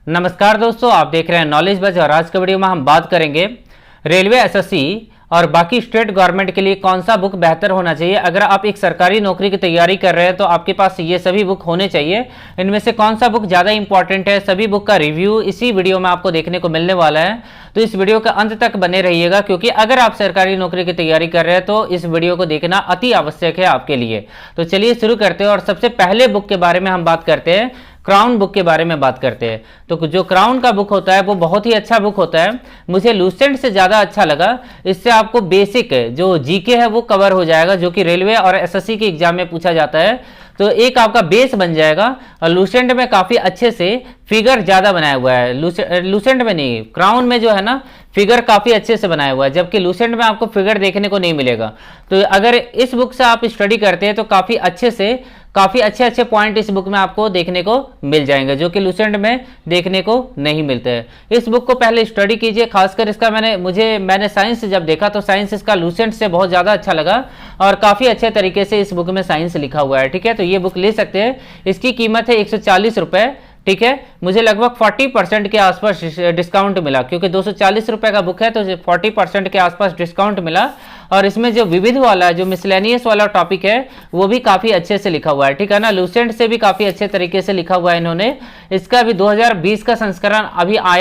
नमस्कार दोस्तों, आप देख रहे हैं नॉलेज बज और आज के वीडियो में हम बात करेंगे रेलवे एसएससी और बाकी स्टेट गवर्नमेंट के लिए कौन सा बुक बेहतर होना चाहिए। अगर आप एक सरकारी नौकरी की तैयारी कर रहे हैं तो आपके पास ये सभी बुक होने चाहिए। इनमें से कौन सा बुक ज़्यादा इंपॉर्टेंट है, सभी बुक का रिव्यू इसी वीडियो में आपको देखने को मिलने वाला है। तो इस वीडियो के अंत तक बने रहिएगा, क्योंकि अगर आप सरकारी नौकरी की तैयारी कर रहे हैं तो इस वीडियो को देखना अति आवश्यक है आपके लिए। तो चलिए शुरू करते हैं और सबसे पहले बुक के बारे में हम बात करते हैं, क्राउन बुक के बारे में बात करते हैं। तो जो क्राउन का बुक होता है वो बहुत ही अच्छा बुक होता है, मुझे लूसेंट से ज़्यादा अच्छा लगा। इससे आपको बेसिक जो जीके है वो कवर हो जाएगा, जो कि रेलवे और एसएससी के एग्जाम में पूछा जाता है। तो एक आपका बेस बन जाएगा। और लूसेंट में काफ़ी अच्छे से फिगर ज़्यादा बनाया हुआ है, लूसेंट में नहीं, क्राउन में जो है ना फिगर काफ़ी अच्छे से बनाया हुआ है, जबकि लूसेंट में आपको फिगर देखने को नहीं मिलेगा। तो अगर इस बुक से आप स्टडी करते हैं तो काफ़ी अच्छे पॉइंट इस बुक में आपको देखने को मिल जाएंगे, जो कि लूसेंट में देखने को नहीं मिलते हैं। इस बुक को पहले स्टडी कीजिए, खासकर इसका मैंने साइंस से जब देखा तो साइंस इसका लूसेंट से बहुत ज़्यादा अच्छा लगा और काफ़ी अच्छे तरीके से इस बुक में साइंस लिखा हुआ है। ठीक है, तो ये बुक ले सकते हैं। इसकी कीमत है 140 रुपये। ठीक है, मुझे लगभग 40% के आसपास डिस्काउंट मिला, क्योंकि 240 रुपये का बुक है तो 40% के आसपास डिस्काउंट मिला। और इसमें जो विविध वाला, जो मिसलेनियस वाला टॉपिक है वो भी काफ़ी अच्छे से लिखा हुआ है। ठीक है ना, लूसेंट से भी काफ़ी अच्छे तरीके से लिखा हुआ है इन्होंने। इसका भी 2020 का संस्करण अभी आ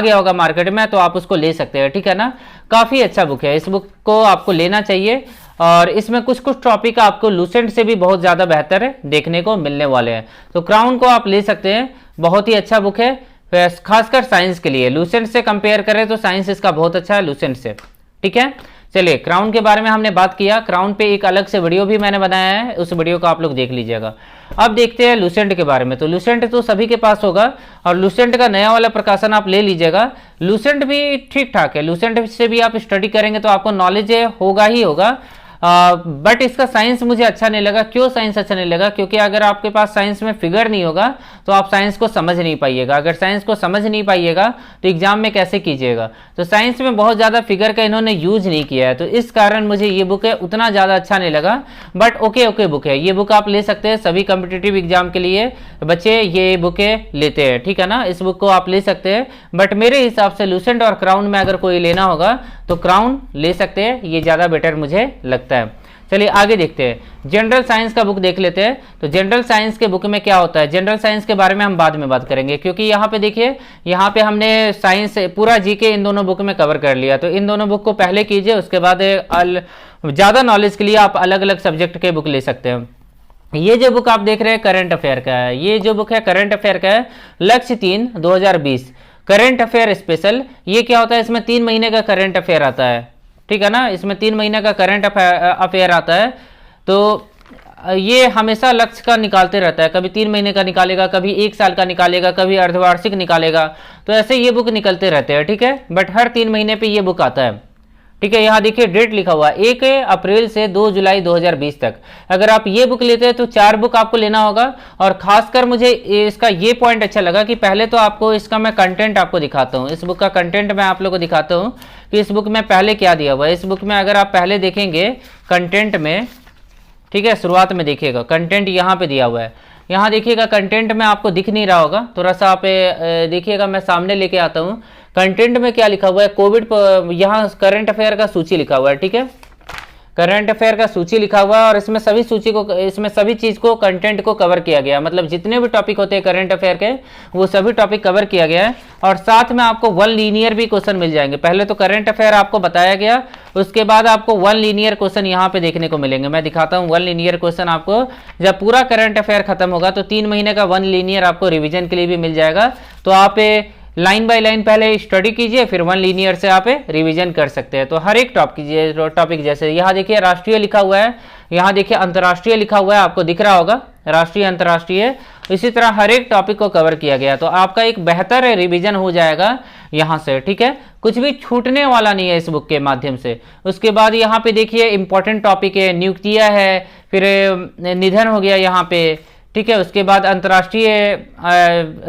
गया होगा मार्केट में, तो आप उसको ले सकते हैं। ठीक है ना, काफ़ी अच्छा बुक है, इस बुक को आपको लेना चाहिए। और इसमें कुछ टॉपिक आपको लूसेंट से भी बहुत ज़्यादा बेहतर देखने को मिलने वाले हैं। तो क्राउन को आप ले सकते हैं, बहुत ही अच्छा बुक है, खासकर साइंस के लिए। लूसेंट से कंपेयर करें तो साइंस इसका बहुत अच्छा है लूसेंट से। ठीक है, चलिए क्राउन के बारे में हमने बात किया। क्राउन पे एक अलग से वीडियो भी मैंने बनाया है, उस वीडियो को आप लोग देख लीजिएगा। अब देखते हैं लूसेंट के बारे में। तो लूसेंट तो सभी के पास होगा और लूसेंट का नया वाला प्रकाशन आप ले लीजिएगा। लूसेंट भी ठीक ठाक है, लूसेंट से भी आप स्टडी करेंगे तो आपको नॉलेज होगा ही होगा। बट इसका साइंस मुझे अच्छा नहीं लगा। क्यों साइंस अच्छा नहीं लगा? क्योंकि अगर आपके पास साइंस में फिगर नहीं होगा तो आप साइंस को समझ नहीं पाइएगा। अगर साइंस को समझ नहीं पाइएगा तो एग्जाम में कैसे कीजिएगा? तो साइंस में बहुत ज़्यादा फिगर का इन्होंने यूज नहीं किया है, तो इस कारण मुझे ये बुक है उतना ज़्यादा अच्छा नहीं लगा। बट ओके बुक है, ये बुक आप ले सकते हैं। सभी कम्पिटिटिव एग्जाम के लिए बच्चे ये बुकें लेते हैं। ठीक है ना, इस बुक को आप ले सकते हैं। बट मेरे हिसाब से लूसेंट और क्राउन में अगर कोई लेना होगा तो क्राउन ले सकते हैं, ये ज़्यादा बेटर मुझे लगता है। चलिए आगे देखते हैं, जनरल साइंस का बुक देख लेते हैं। तो जनरल साइंस के बुक में क्या होता है, जनरल साइंस के बारे में हम बाद में बात करेंगे, क्योंकि यहाँ पे देखिए, यहाँ पे हमने साइंस पूरा जीके इन दोनों बुक में कवर कर लिया। तो इन दोनों बुक को पहले कीजिए, उसके बाद ज़्यादा नॉलेज के लिए आप अलग अलग सब्जेक्ट के बुक ले सकते हैं। ये जो बुक आप देख रहे हैं करंट अफेयर का है, ये जो बुक है करंट अफेयर का है, लक्ष्य 3 2020 करंट अफेयर स्पेशल। ये क्या होता है, इसमें 3 महीने का करंट अफेयर आता है। ठीक है ना, इसमें 3 महीने का करंट अफेयर आता है। तो ये हमेशा लक्ष्य का निकालते रहता है, कभी 3 महीने का निकालेगा, कभी 1 साल का निकालेगा, कभी अर्धवार्षिक निकालेगा। तो ऐसे ये बुक निकलते रहते हैं। ठीक है, बट हर 3 महीने पे ये बुक आता है। ठीक है, यहाँ देखिए डेट लिखा हुआ है 1 अप्रैल से 2 जुलाई 2020 तक। अगर आप ये बुक लेते हैं तो 4 बुक आपको लेना होगा। और खासकर मुझे इसका ये पॉइंट अच्छा लगा कि पहले तो आपको इसका मैं कंटेंट आपको दिखाता हूँ, इस बुक का कंटेंट मैं आप लोगों को दिखाता हूँ कि इस बुक में पहले क्या दिया हुआ है। इस बुक में अगर आप पहले देखेंगे कंटेंट में, ठीक है, शुरुआत में देखिएगा कंटेंट यहाँ पे दिया हुआ है। यहाँ देखिएगा कंटेंट में आपको दिख नहीं रहा होगा, थोड़ा सा आप देखिएगा, मैं सामने लेके आता हूँ। कंटेंट में क्या लिखा हुआ है, कोविड, यहाँ करंट अफेयर का सूची लिखा हुआ है। ठीक है, करंट अफेयर का सूची लिखा हुआ है और इसमें सभी चीज़ को कंटेंट को कवर किया गया, मतलब जितने भी टॉपिक होते हैं करंट अफेयर के वो सभी टॉपिक कवर किया गया है। और साथ में आपको 1 लीनियर भी क्वेश्चन मिल जाएंगे। पहले तो करंट अफेयर आपको बताया गया, उसके बाद आपको 1 लीनियर क्वेश्चन यहाँ पे देखने को मिलेंगे। मैं दिखाता हूँ 1 लीनियर क्वेश्चन आपको। जब पूरा करंट अफेयर खत्म होगा तो 3 महीने का 1 लीनियर आपको रिविजन के लिए भी मिल जाएगा। तो आप लाइन बाय लाइन पहले स्टडी कीजिए, फिर 1 लीनियर से आप रिवीजन कर सकते हैं। तो हर एक टॉपिक जैसे यहाँ देखिए राष्ट्रीय लिखा हुआ है, यहाँ देखिए अंतर्राष्ट्रीय लिखा हुआ है, आपको दिख रहा होगा राष्ट्रीय अंतर्राष्ट्रीय। इसी तरह हर एक टॉपिक को कवर किया गया, तो आपका एक बेहतर रिवीजन हो जाएगा यहाँ से। ठीक है, कुछ भी छूटने वाला नहीं है इस बुक के माध्यम से। उसके बाद यहाँ पे देखिए इंपॉर्टेंट टॉपिक है, नियुक्तियाँ है, फिर निधन हो गया यहाँ पे। ठीक है, उसके बाद अंतर्राष्ट्रीय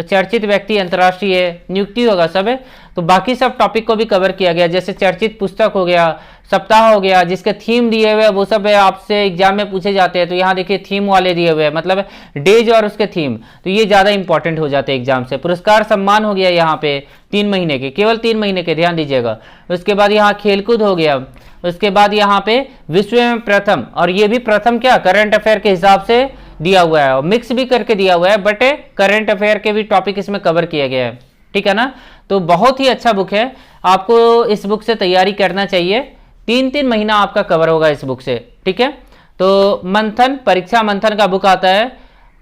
चर्चित व्यक्ति अंतर्राष्ट्रीय नियुक्ति होगा सब है। तो बाकी सब टॉपिक को भी कवर किया गया, जैसे चर्चित पुस्तक हो गया, सप्ताह हो गया, जिसके थीम दिए हुए वो सब आपसे एग्जाम में पूछे जाते हैं। तो यहाँ देखिए थीम वाले दिए हुए हैं, मतलब डेज और उसके थीम, तो ये ज़्यादा इंपॉर्टेंट हो जाते हैं एग्जाम से। पुरस्कार सम्मान हो गया यहाँ पे 3 महीने के, केवल 3 महीने के, ध्यान दीजिएगा। उसके बाद यहाँ खेलकूद हो गया, उसके बाद यहाँ पे विश्व में प्रथम, और ये भी प्रथम क्या करंट अफेयर के हिसाब से दिया हुआ है, और मिक्स भी करके दिया हुआ है, बट करंट अफेयर के भी टॉपिक इसमें कवर किया गया है, ठीक है ना। तो बहुत ही अच्छा बुक है, आपको इस बुक से तैयारी करना चाहिए। 3-3 महीना आपका कवर होगा इस बुक से, ठीक है। तो मंथन, परीक्षा मंथन का बुक आता है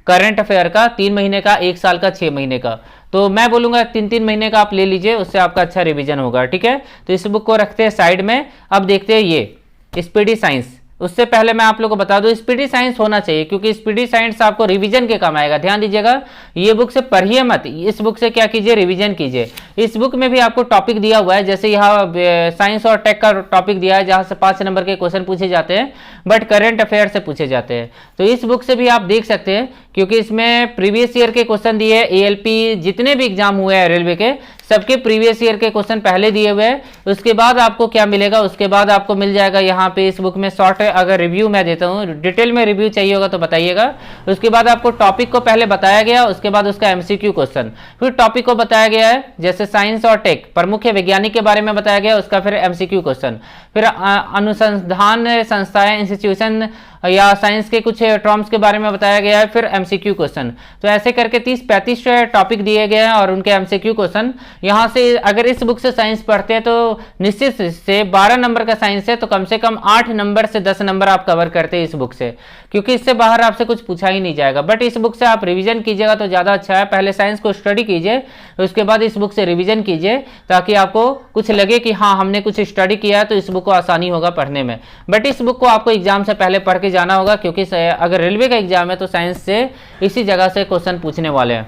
करंट अफेयर का, 3 महीने का, 1 साल का, 6 महीने का। तो मैं बोलूंगा 3-3 महीने का आप ले लीजिए, उससे आपका अच्छा रिवीजन होगा, ठीक है। तो इस बुक को रखते हैं साइड में। अब देखते हैं ये स्पीडी साइंस। उससे पहले मैं आप लोगों को बता दूं, स्पीडी साइंस होना चाहिए, क्योंकि स्पीडी साइंस आपको रिवीजन के काम आएगा। ध्यान दीजिएगा, ये बुक से पढ़िए मत, इस बुक से क्या कीजिए, रिवीजन कीजिए। इस बुक में भी आपको टॉपिक दिया हुआ है, जैसे यहाँ साइंस और टेक का टॉपिक दिया है, जहां से 5 नंबर के क्वेश्चन पूछे जाते हैं, बट करंट अफेयर से पूछे जाते हैं। तो इस बुक से भी आप देख सकते हैं, क्योंकि इसमें प्रीवियस ईयर के क्वेश्चन दिए हैं। एएलपी जितने भी एग्जाम हुए हैं रेलवे के, सबके प्रीवियस ईयर के क्वेश्चन पहले दिए हुए हैं। उसके बाद आपको क्या मिलेगा, उसके बाद आपको मिल जाएगा यहाँ पे इस बुक में शॉर्ट, अगर रिव्यू मैं देता हूँ, डिटेल में रिव्यू चाहिए होगा तो बताइएगा। उसके बाद आपको टॉपिक को पहले बताया गया, उसके बाद उसका एमसीक्यू क्वेश्चन, फिर टॉपिक को बताया गया है, जैसे साइंस और टेक, प्रमुख वैज्ञानिक के बारे में बताया गया, उसका फिर एमसीक्यू क्वेश्चन, फिर अनुसंधान संस्थाएं, इंस्टीट्यूशन या साइंस के कुछ टर्म्स के बारे में बताया गया है, फिर एमसीक्यू क्वेश्चन। तो ऐसे करके 30-35 टॉपिक दिए गए हैं और उनके एमसीक्यू क्वेश्चन। यहाँ से अगर इस बुक से साइंस पढ़ते हैं तो निश्चित से 12 नंबर का साइंस है, तो कम से कम 8 नंबर से 10 नंबर आप कवर करते हैं इस बुक से, क्योंकि इससे बाहर आपसे कुछ पूछा ही नहीं जाएगा। बट इस बुक से आप रिवीजन कीजिएगा तो ज़्यादा अच्छा है। पहले साइंस को स्टडी कीजिए, उसके बाद इस बुक से रिवीजन कीजिए, ताकि आपको कुछ लगे कि हाँ हमने कुछ स्टडी किया है, तो इस बुक को आसानी होगा पढ़ने में। बट इस बुक को आपको एग्जाम से पहले पढ़ के जाना होगा, क्योंकि अगर रेलवे का एग्जाम है तो साइंस से इसी जगह से क्वेश्चन पूछने वाले हैं,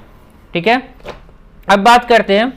ठीक है। अब बात करते हैं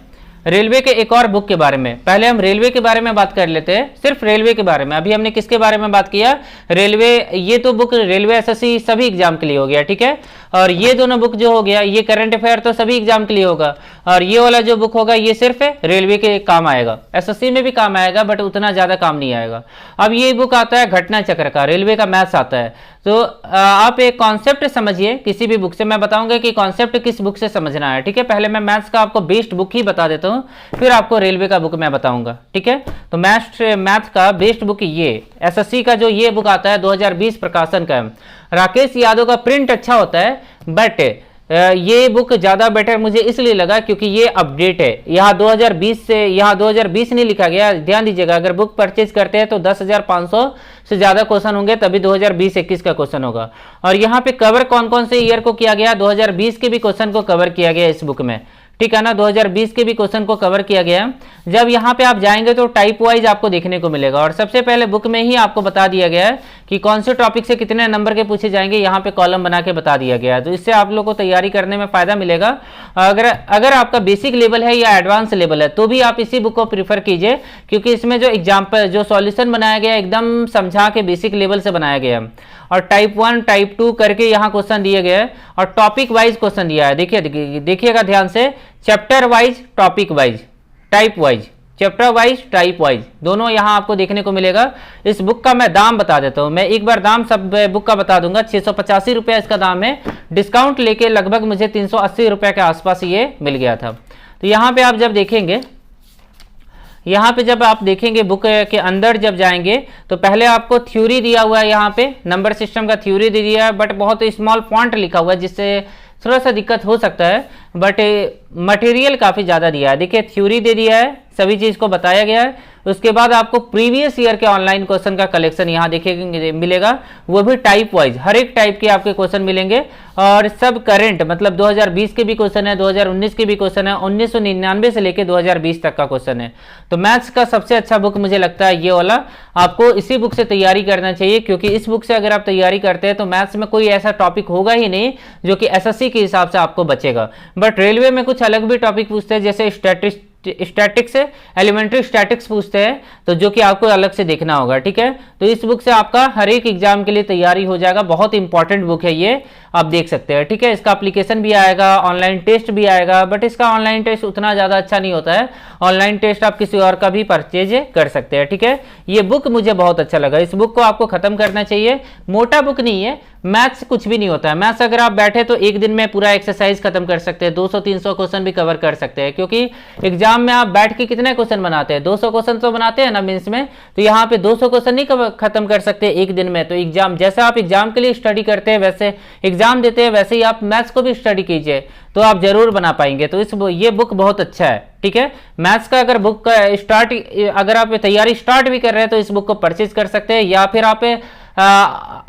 रेलवे के एक और बुक के बारे में। पहले हम रेलवे के बारे में बात कर लेते हैं, सिर्फ रेलवे के बारे में। अभी हमने किसके बारे में बात किया, रेलवे। ये तो बुक रेलवे एसएससी सभी एग्जाम के लिए हो गया, ठीक है। और ये दोनों बुक जो हो गया, ये करंट अफेयर तो सभी एग्जाम के लिए होगा, और ये वाला जो बुक होगा ये सिर्फ रेलवे के काम आएगा। एसएससी में भी काम आएगा, बट उतना ज्यादा काम नहीं आएगा। अब ये बुक आता है घटना चक्र का, रेलवे का मैथ्स आता है। तो आप एक कॉन्सेप्ट समझिए किसी भी बुक से, मैं बताऊंगा कि कॉन्सेप्ट किस बुक से समझना है, ठीक है। पहले मैं मैथ्स का आपको बेस्ट बुक ही बता देता हूँ, फिर आपको रेलवे का बुक मैं बताऊंगा, ठीक है। तो मैथ्स का बेस्ट बुक ये एसएससी का जो ये बुक आता है 2020 प्रकाशन का, राकेश यादव का प्रिंट अच्छा होता है, बट ये बुक ज़्यादा बेटर मुझे इसलिए लगा क्योंकि ये अपडेट है। यहाँ 2020 से, यहाँ 2020 नहीं लिखा गया। ध्यान दीजिएगा, अगर बुक परचेज करते हैं तो 10,500 से ज़्यादा क्वेश्चन होंगे, तभी 2020-21 का क्वेश्चन होगा। और यहाँ पे कवर कौन कौन से ईयर को किया गया, 2020 के भी क्वेश्चन को कवर किया गया इस बुक में, ठीक है ना। 2020 के भी क्वेश्चन को कवर किया गया। जब यहाँ पे आप जाएंगे तो टाइप वाइज आपको देखने को मिलेगा, और सबसे पहले बुक में ही आपको बता दिया गया है कि कौन से टॉपिक से कितने नंबर के पूछे जाएंगे, यहाँ पे कॉलम बना के बता दिया गया है। तो इससे आप लोग को तैयारी करने में फायदा मिलेगा। अगर आपका बेसिक लेवल है या एडवांस लेवल है तो भी आप इसी बुक को प्रीफर कीजिए, क्योंकि इसमें जो एग्जाम्पल, जो सॉल्यूशन बनाया गया एकदम समझा के बेसिक लेवल से बनाया गया है, और टाइप 1 टाइप 2 करके यहाँ क्वेश्चन दिए गए हैं, और टॉपिक वाइज क्वेश्चन दिया है। देखिएगा ध्यान से, chapter wise, topic wise, type wise, chapter wise, type wise, दोनों यहाँ आपको देखने को मिलेगा। इस बुक का मैं दाम बता देता हूँ, मैं एक बार दाम सब बुक का बता दूंगा। 685 रुपया इसका दाम है, डिस्काउंट लेके लगभग मुझे 380 रुपये के आसपास ये मिल गया था। तो यहाँ पे आप जब देखेंगे, यहाँ पे जब आप देखेंगे बुक के अंदर जब जाएंगे तो पहले आपको थ्योरी दिया हुआ है, यहाँ पे नंबर सिस्टम का थ्योरी दे दिया है, बट बहुत स्मॉल फॉन्ट लिखा हुआ है जिससे थोड़ा सा दिक्कत हो सकता है, बट मटेरियल काफ़ी ज़्यादा दिया है। देखिए थ्योरी दे दिया है, सभी चीज़ को बताया गया है। उसके बाद आपको प्रीवियस ईयर के ऑनलाइन क्वेश्चन का कलेक्शन यहाँ देखिए मिलेगा, वो भी टाइप वाइज, हर एक टाइप के आपके क्वेश्चन मिलेंगे, और सब करंट, मतलब 2020 के भी क्वेश्चन है, 2019 के भी क्वेश्चन है, 1999 से लेकर 2020 तक का क्वेश्चन है। तो मैथ्स का सबसे अच्छा बुक मुझे लगता है ये वाला, आपको इसी बुक से तैयारी करना चाहिए, क्योंकि इस बुक से अगर आप तैयारी करते हैं तो मैथ्स में कोई ऐसा टॉपिक होगा ही नहीं जो कि एसएससी के हिसाब से आपको बचेगा। बट रेलवे में कुछ अलग भी टॉपिक पूछते हैं, जैसे स्टैटिक्स है, एलिमेंट्री स्टैटिक्स पूछते हैं, तो जो कि आपको अलग से देखना होगा, ठीक है। तो इस बुक से आपका हर एक एग्जाम के लिए तैयारी हो जाएगा, बहुत इंपॉर्टेंट बुक है ये, आप देख सकते हैं, ठीक है। इसका एप्लीकेशन भी आएगा, ऑनलाइन टेस्ट भी आएगा, बट इसका ऑनलाइन टेस्ट उतना ज़्यादा अच्छा नहीं होता है, ऑनलाइन टेस्ट आप किसी और का भी परचेज कर सकते हैं। ठीक है, ये बुक मुझे बहुत अच्छा लगा, इस बुक को आपको खत्म करना चाहिए। मोटा बुक नहीं है, मैथ्स कुछ भी नहीं होता है। मैथ्स अगर आप बैठे तो एक दिन में पूरा एक्सरसाइज खत्म कर सकते हैं, 200-300 क्वेश्चन भी कवर कर सकते हैं, क्योंकि एग्जाम में आप बैठ के कितने क्वेश्चन बनाते हैं, 200 क्वेश्चन तो बनाते हैं ना मेंस में, तो यहाँ पे 200 क्वेश्चन नहीं खत्म कर सकते एक दिन में। तो एग्जाम जैसा आप एग्जाम के लिए स्टडी करते हैं, वैसे एग्जाम देते हैं, वैसे ही आप मैथ्स को भी स्टडी कीजिए तो आप जरूर बना पाएंगे। तो ये बुक बहुत अच्छा है। ठीक है, मैथ्स का अगर बुक का अगर आप तैयारी स्टार्ट भी कर रहे हैं तो इस बुक को परचेज कर सकते हैं, या फिर आप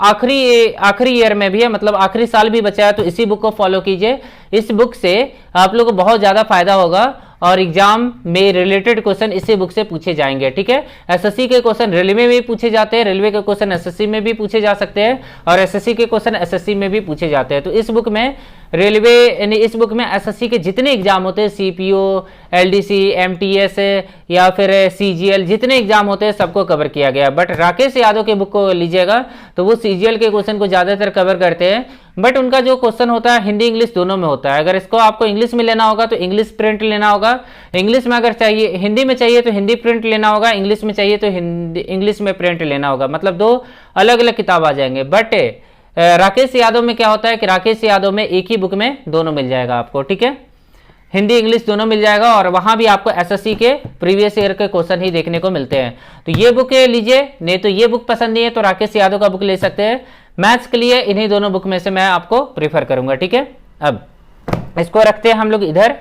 आखिरी ईयर में भी है, मतलब आखिरी साल भी बचा है, तो इसी बुक को फॉलो कीजिए। इस बुक से आप लोगों को बहुत ज्यादा फायदा होगा और एग्जाम में रिलेटेड क्वेश्चन इसी बुक से पूछे जाएंगे। ठीक है, एसएससी के क्वेश्चन रेलवे में भी पूछे जाते हैं, रेलवे के क्वेश्चन एसएससी में भी पूछे जा सकते हैं, और एसएससी के क्वेश्चन एसएससी में भी पूछे जाते हैं। तो इस बुक में रेलवे यानी इस बुक में एसएससी के जितने एग्जाम होते हैं, सीपीओ, एलडीसी, एमटीएस या फिर सीजीएल, जितने एग्जाम होते हैं सबको कवर किया गया। बट राकेश यादव के बुक को लीजिएगा तो वो सीजीएल के क्वेश्चन को ज्यादातर कवर करते हैं, बट उनका जो क्वेश्चन होता है हिंदी इंग्लिश दोनों में होता है। अगर इसको आपको इंग्लिश में लेना होगा तो इंग्लिश प्रिंट लेना होगा, इंग्लिश में अगर चाहिए, हिंदी में चाहिए तो हिंदी प्रिंट लेना होगा, इंग्लिश में चाहिए तो हिंदी इंग्लिश में प्रिंट लेना होगा, मतलब दो अलग अलग किताब आ जाएंगे। बट राकेश यादव में क्या होता है कि राकेश यादव में एक ही बुक में दोनों मिल जाएगा आपको। ठीक है, हिंदी इंग्लिश दोनों मिल जाएगा, और वहां भी आपको एसएससी के प्रीवियस ईयर के क्वेश्चन ही देखने को मिलते हैं। तो ये बुक लीजिए, नहीं तो ये बुक पसंद नहीं है तो राकेश यादव का बुक ले सकते हैं। मैथ्स के लिए इन्हीं दोनों बुक में से मैं आपको प्रीफर करूंगा। ठीक है, अब इसको रखते हैं हम लोग इधर।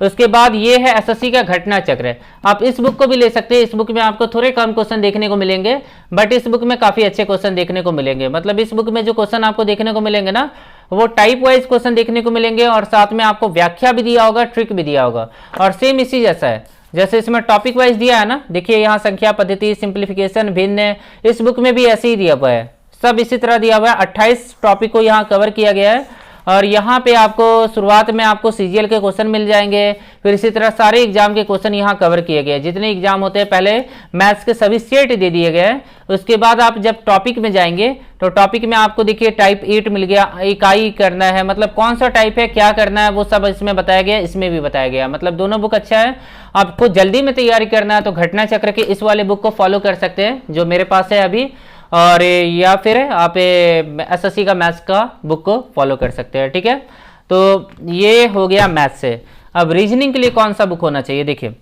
उसके बाद ये है एसएससी का घटना चक्र। आप इस बुक को भी ले सकते हैं, इस बुक में आपको थोड़े कम क्वेश्चन देखने को मिलेंगे, बट इस बुक में काफी अच्छे क्वेश्चन देखने को मिलेंगे। मतलब इस बुक में जो क्वेश्चन आपको देखने को मिलेंगे ना, वो टाइप वाइज क्वेश्चन देखने को मिलेंगे, और साथ में आपको व्याख्या भी दिया होगा, ट्रिक भी दिया होगा, और सेम इसी जैसा है जैसे इसमें टॉपिक वाइज दिया है ना। देखिए यहाँ संख्या पद्धति, सिंप्लीफिकेशन, भिन्न, इस बुक में भी ऐसे ही दिया हुआ है, सब इसी तरह दिया हुआ है। 28 टॉपिक को यहाँ कवर किया गया है, और यहाँ पे आपको शुरुआत में आपको सीजीएल के क्वेश्चन मिल जाएंगे, फिर इसी तरह सारे एग्जाम के क्वेश्चन यहाँ कवर किए गए। जितने एग्जाम होते हैं पहले मैथ्स के सभी सेट दे दिए गए हैं। उसके बाद आप जब टॉपिक में जाएंगे तो टॉपिक में आपको देखिए टाइप 8 मिल गया, इकाई करना है, मतलब कौन सा टाइप है, क्या करना है, वो सब इसमें बताया गया, इसमें भी बताया गया। मतलब दोनों बुक अच्छा है। आपको जल्दी में तैयारी करना है तो घटना चक्र के इस वाले बुक को फॉलो कर सकते हैं जो मेरे पास है अभी, और या फिर आप एसएससी का मैथ्स का बुक को फॉलो कर सकते हैं। ठीक है, तो ये हो गया मैथ्स से। अब रीजनिंग के लिए कौन सा बुक होना चाहिए, देखिए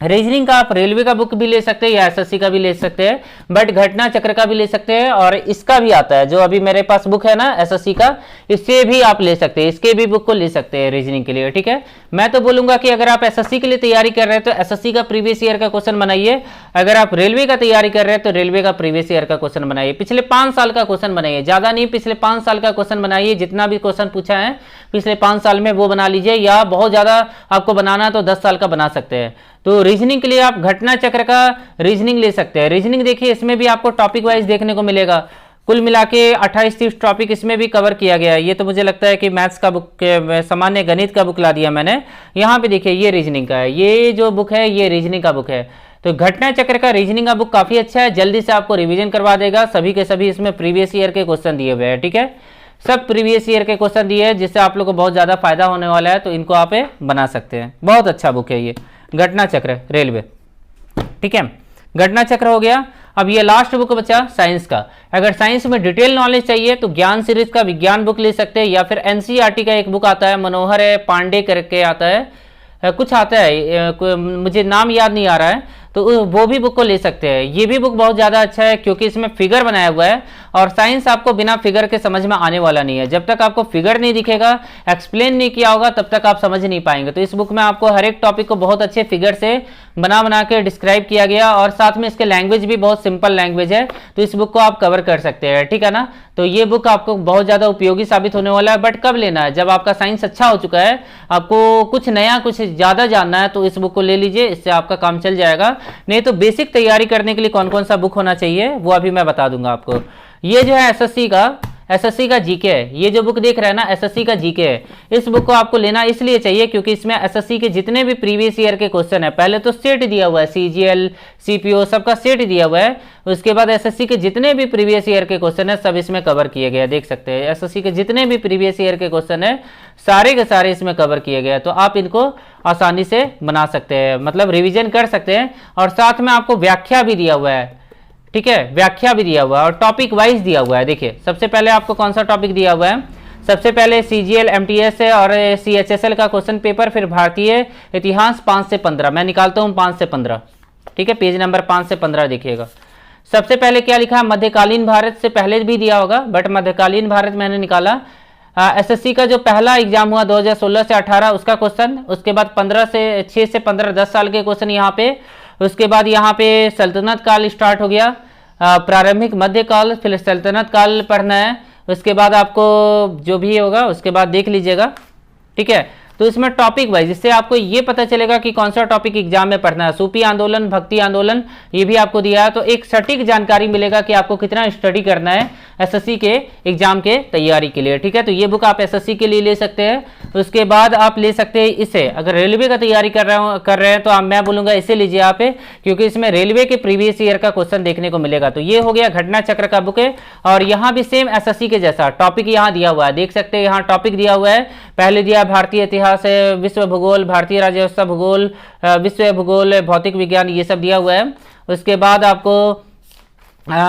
रीजनिंग का आप रेलवे का बुक भी ले सकते हैं या एसएससी का भी ले सकते हैं, बट घटना चक्र का भी ले सकते हैं, और इसका भी आता है जो अभी मेरे पास बुक है ना एसएससी का, इससे भी आप ले सकते हैं, इसके भी बुक को ले सकते हैं रीजनिंग के लिए। ठीक है, मैं तो बोलूंगा कि अगर आप एसएससी के लिए तैयारी कर रहे हैं तो एसएससी का प्रीवियस ईयर का क्वेश्चन बनाइए, अगर आप रेलवे का तैयारी कर रहे हैं तो रेलवे का प्रीवियस ईयर का क्वेश्चन बनाइए, पिछले 5 साल का क्वेश्चन बनाइए, ज्यादा नहीं, पिछले 5 साल का क्वेश्चन बनाइए, जितना भी क्वेश्चन पूछा है पिछले 5 साल में वो बना लीजिए, या बहुत ज्यादा आपको बनाना है तो 10 साल का बना सकते हैं। तो रीजनिंग के लिए आप घटना चक्र का रीजनिंग ले सकते हैं। रीजनिंग देखिए इसमें भी आपको टॉपिक वाइज देखने को मिलेगा, कुल मिला के 28-30 टॉपिक इसमें भी कवर किया गया है। ये तो मुझे लगता है कि मैथ्स का बुक, सामान्य गणित का बुक ला दिया मैंने। यहाँ पे देखिए ये रीजनिंग का है, ये जो बुक है ये रीजनिंग का बुक है। तो घटना चक्र का रीजनिंग का बुक काफी अच्छा है, जल्दी से आपको रिविजन करवा देगा। सभी के सभी इसमें प्रीवियस ईयर के क्वेश्चन दिए हुए हैं। ठीक है, सब प्रीवियस ईयर के क्वेश्चन दिए हैं, जिससे आप लोग को बहुत ज्यादा फायदा होने वाला है, तो इनको आप बना सकते हैं। बहुत अच्छा बुक है ये घटना चक्र रेलवे। ठीक है, घटना चक्र हो गया। अब ये लास्ट बुक बचा साइंस का। अगर साइंस में डिटेल नॉलेज चाहिए तो ज्ञान सीरीज का विज्ञान बुक ले सकते हैं, या फिर एनसीईआरटी का एक बुक आता है, मनोहर पांडे करके आता है, कुछ आता है, मुझे नाम याद नहीं आ रहा है, तो वो भी बुक को ले सकते हैं। ये भी बुक बहुत ज़्यादा अच्छा है क्योंकि इसमें फिगर बनाया हुआ है, और साइंस आपको बिना फिगर के समझ में आने वाला नहीं है। जब तक आपको फिगर नहीं दिखेगा, एक्सप्लेन नहीं किया होगा, तब तक आप समझ नहीं पाएंगे। तो इस बुक में आपको हर एक टॉपिक को बहुत अच्छे फिगर से बना के डिस्क्राइब किया गया, और साथ में इसके लैंग्वेज भी बहुत सिंपल लैंग्वेज है, तो इस बुक को आप कवर कर सकते हैं। ठीक है ना, तो ये बुक आपको बहुत ज़्यादा उपयोगी साबित होने वाला है। बट कब लेना है, जब आपका साइंस अच्छा हो चुका है, आपको कुछ नया कुछ ज़्यादा जानना है, तो इस बुक को ले लीजिए, इससे आपका काम चल जाएगा। नहीं तो बेसिक तैयारी करने के लिए कौन कौन सा बुक होना चाहिए वो अभी मैं बता दूंगा आपको। ये जो है एसएससी का जीके है। ये जो बुक देख रहे हैं ना, एसएससी का जीके है। इस बुक को आपको लेना इसलिए चाहिए क्योंकि इसमें एसएससी के जितने भी प्रीवियस ईयर के क्वेश्चन है, पहले तो सेट दिया हुआ है, सीजीएल सीपीओ सबका सेट दिया हुआ है। उसके बाद एसएससी के जितने भी प्रीवियस ईयर के क्वेश्चन है सब इसमें कवर किए गए हैं। देख सकते हैं एसएससी के जितने भी प्रीवियस ईयर के क्वेश्चन है सारे के सारे इसमें कवर किए गए हैं। तो आप इनको आसानी से बना सकते हैं, मतलब रिवीजन कर सकते हैं। और साथ में आपको व्याख्या भी दिया हुआ है, ठीक है, व्याख्या भी दिया हुआ है और टॉपिक वाइज दिया हुआ है। देखिए सबसे पहले आपको कौन सा टॉपिक दिया हुआ है, सबसे पहले सीजीएल एमटीएस और सीएचएसएल का क्वेश्चन पेपर, फिर भारतीय इतिहास 5 से 15। मैं निकालता हूं 5 से 15, ठीक है, पेज नंबर 5 से 15 देखिएगा। सबसे पहले क्या लिखा है, मध्यकालीन भारत, से पहले भी दिया होगा बट मध्यकालीन भारत मैंने निकाला। एसएससी का जो पहला एग्जाम हुआ 2016 से 18 उसका क्वेश्चन, उसके बाद 6 से 15 10 साल के क्वेश्चन यहाँ पे। उसके बाद यहाँ पे सल्तनत काल स्टार्ट हो गया, प्रारंभिक मध्यकाल, फिर सल्तनत काल पढ़ना है। उसके बाद आपको जो भी होगा उसके बाद देख लीजिएगा, ठीक है। तो इसमें टॉपिक वाइज, इससे आपको ये पता चलेगा कि कौन सा टॉपिक एग्जाम में पढ़ना है। सूफी आंदोलन, भक्ति आंदोलन, ये भी आपको दिया है। तो एक सटीक जानकारी मिलेगा कि आपको कितना स्टडी करना है एसएससी के एग्जाम के तैयारी के लिए, ठीक है। तो ये बुक आप एसएससी के लिए ले सकते हैं। उसके बाद आप ले सकते हैं इसे, अगर रेलवे का तैयारी कर रहे हैं तो मैं बोलूंगा इसे लीजिए आप, क्योंकि इसमें रेलवे के प्रीवियस ईयर का क्वेश्चन देखने को मिलेगा। तो ये हो गया घटना चक्र का बुक है और यहाँ भी सेम एसएससी के जैसा टॉपिक यहाँ दिया हुआ है, देख सकते हैं यहाँ टॉपिक दिया हुआ है। पहले दिया भारतीय इतिहास, विश्व भूगोल, भारतीय राज्य व्यवस्था, भूगोल, विश्व भूगोल, भौतिक विज्ञान, ये सब दिया हुआ है। उसके बाद आपको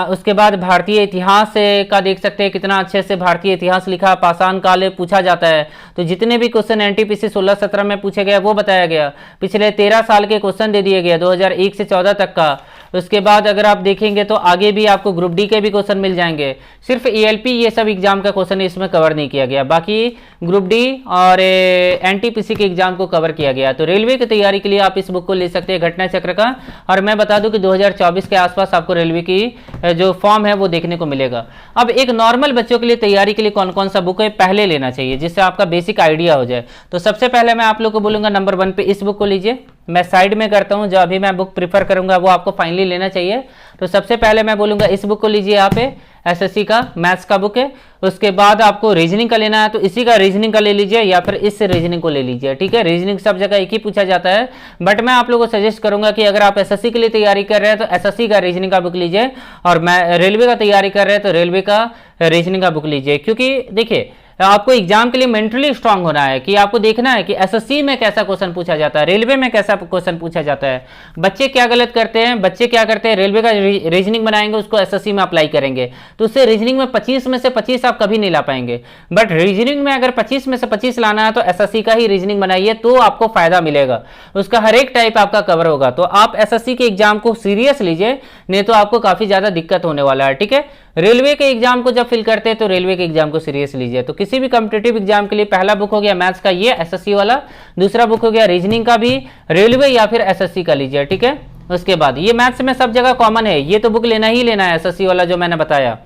उसके बाद भारतीय इतिहास का देख सकते हैं कितना अच्छे से भारतीय इतिहास लिखा, पाषाण काल पूछा जाता है। तो जितने भी क्वेश्चन एनटीपीसी 16-17 में पूछे गए वो बताया गया। पिछले 13 साल के क्वेश्चन दे दिए गए 2001 से 14 तक का। उसके बाद अगर आप देखेंगे तो आगे भी आपको ग्रुप डी के भी क्वेश्चन मिल जाएंगे। सिर्फ एएलपी ये सब एग्जाम का क्वेश्चन इसमें कवर नहीं किया गया, बाकी ग्रुप डी और एनटीपीसी के एग्जाम को कवर किया गया। तो रेलवे की तैयारी के लिए आप इस बुक को ले सकते हैं, घटना चक्र का। और मैं बता दूं कि 2024 के आसपास आपको रेलवे की जो फॉर्म है वो देखने को मिलेगा। अब एक नॉर्मल बच्चों के लिए तैयारी के लिए कौन कौन सा बुक है पहले लेना चाहिए, जिससे आपका बेसिक आइडिया हो जाए। तो सबसे पहले मैं आप लोग को बोलूंगा नंबर 1 पे इस बुक को लीजिए। मैं साइड में करता हूं, जो अभी मैं बुक प्रीफर करूंगा वो आपको फाइनली लेना चाहिए। तो सबसे पहले मैं बोलूंगा इस बुक को लीजिए यहाँ पे, एसएससी का मैथ्स का बुक है। उसके बाद आपको रीजनिंग का लेना है तो इसी का रीजनिंग का ले लीजिए या फिर इस रीजनिंग को ले लीजिए, ठीक है। रीजनिंग सब जगह एक ही पूछा जाता है, बट मैं आप लोगों को सजेस्ट करूंगा कि अगर आप एसएससी के लिए तैयारी कर रहे हैं तो एसएससी का रीजनिंग का बुक लीजिए, और मैं रेलवे का तैयारी कर रहे हैं तो रेलवे का रीजनिंग का बुक लीजिए। क्योंकि देखिए आपको एग्जाम के लिए मेंटली स्ट्रांग होना है कि आपको देखना है कि एसएससी में कैसा क्वेश्चन पूछा जाता है, रेलवे में कैसा क्वेश्चन पूछा जाता है। बच्चे क्या गलत करते हैं, बच्चे क्या करते हैं, रेलवे का रीजनिंग बनाएंगे उसको एसएससी में अप्लाई करेंगे तो उससे रीजनिंग में 25 में से 25 आप कभी नहीं ला पाएंगे। बट रीजनिंग में अगर 25 में से 25 लाना है तो एसएससी का ही रीजनिंग बनाइए, तो आपको फायदा मिलेगा, उसका हर एक टाइप आपका कवर होगा। तो आप एसएससी के एग्जाम को सीरियस लीजिए, नहीं तो आपको काफी ज्यादा दिक्कत होने वाला है, ठीक है। रेलवे के एग्जाम को जब फिल करते हैं तो रेलवे के एग्जाम को सीरियस लीजिए। तो किसी भी कॉम्पिटिटिव एग्जाम के लिए पहला बुक हो गया मैथ्स का ये एसएससी वाला, दूसरा बुक हो गया रीजनिंग का भी रेलवे या फिर एसएससी का लीजिए, ठीक है। उसके बाद ये मैथ्स में सब जगह कॉमन है, ये तो बुक लेना ही लेना है एसएससी वाला जो मैंने बताया।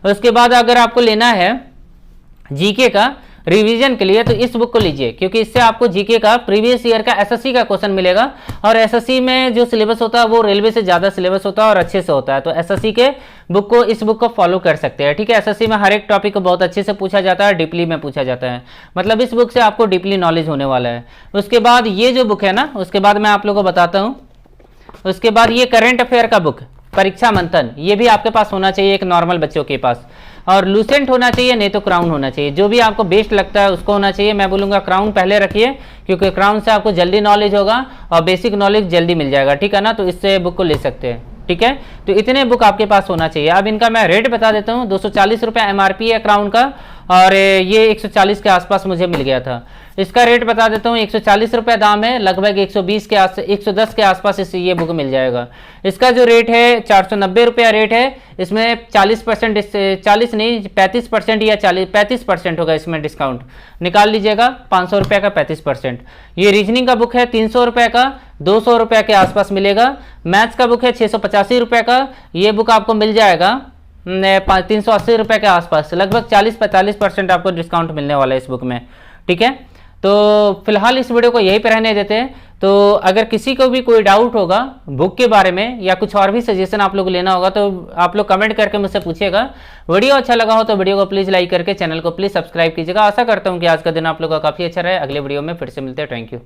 उसके बाद अगर आपको लेना है जीके का रिवीजन के लिए तो इस बुक को लीजिए, क्योंकि इससे आपको जीके का प्रीवियस ईयर का एसएससी का क्वेश्चन मिलेगा। और एसएससी में जो सिलेबस होता है वो रेलवे से ज्यादा सिलेबस होता है और अच्छे से होता है। तो एसएससी के बुक को, इस बुक को फॉलो कर सकते हैं, ठीक है। एसएससी में हर एक टॉपिक को बहुत अच्छे से पूछा जाता है, डीपली में पूछा जाता है, मतलब इस बुक से आपको डीपली नॉलेज होने वाला है। उसके बाद ये जो बुक है ना, उसके बाद मैं आप लोगों को बताता हूँ। उसके बाद ये करंट अफेयर का बुक परीक्षा मंथन, ये भी आपके पास होना चाहिए एक नॉर्मल बच्चों के पास। और लूसेंट होना चाहिए, नहीं तो क्राउन होना चाहिए, जो भी आपको बेस्ट लगता है उसको होना चाहिए। मैं बोलूंगा क्राउन पहले रखिए, क्योंकि क्राउन से आपको जल्दी नॉलेज होगा और बेसिक नॉलेज जल्दी मिल जाएगा, ठीक है ना। तो इससे बुक को ले सकते हैं, ठीक है। तो इतने बुक आपके पास होना चाहिए। अब इनका मैं रेट बता देता हूँ, 240 रुपये एमआरपी है क्राउन का, और ये 140 के आसपास मुझे मिल गया था। इसका रेट बता देता हूँ, 140 रुपये दाम है, लगभग 110 के आसपास इससे ये बुक मिल जाएगा। इसका जो रेट है 490 रुपया रेट है। इसमें 40% 40 नहीं 35% या 35% होगा इसमें डिस्काउंट, निकाल लीजिएगा 500 रुपये का 35%। ये रीजनिंग का बुक है 300 रुपये का, 200 रुपये के आसपास मिलेगा। मैथ्स का बुक है 685 रुपये का, ये बुक आपको मिल जाएगा 380 रुपये के आसपास, लगभग 40-45% आपको डिस्काउंट मिलने वाला है इस बुक में, ठीक है। तो फिलहाल इस वीडियो को यहीं पे रहने देते हैं। तो अगर किसी को भी कोई डाउट होगा बुक के बारे में या कुछ और भी सजेशन आप लोग को लेना होगा तो आप लोग कमेंट करके मुझसे पूछिएगा। वीडियो अच्छा लगा हो तो वीडियो को प्लीज़ लाइक करके चैनल को प्लीज़ सब्सक्राइब कीजिएगा। आशा करता हूँ कि आज का दिन आप लोग का काफ़ी अच्छा रहे। अगले वीडियो में फिर से मिलते हैं। Thank you.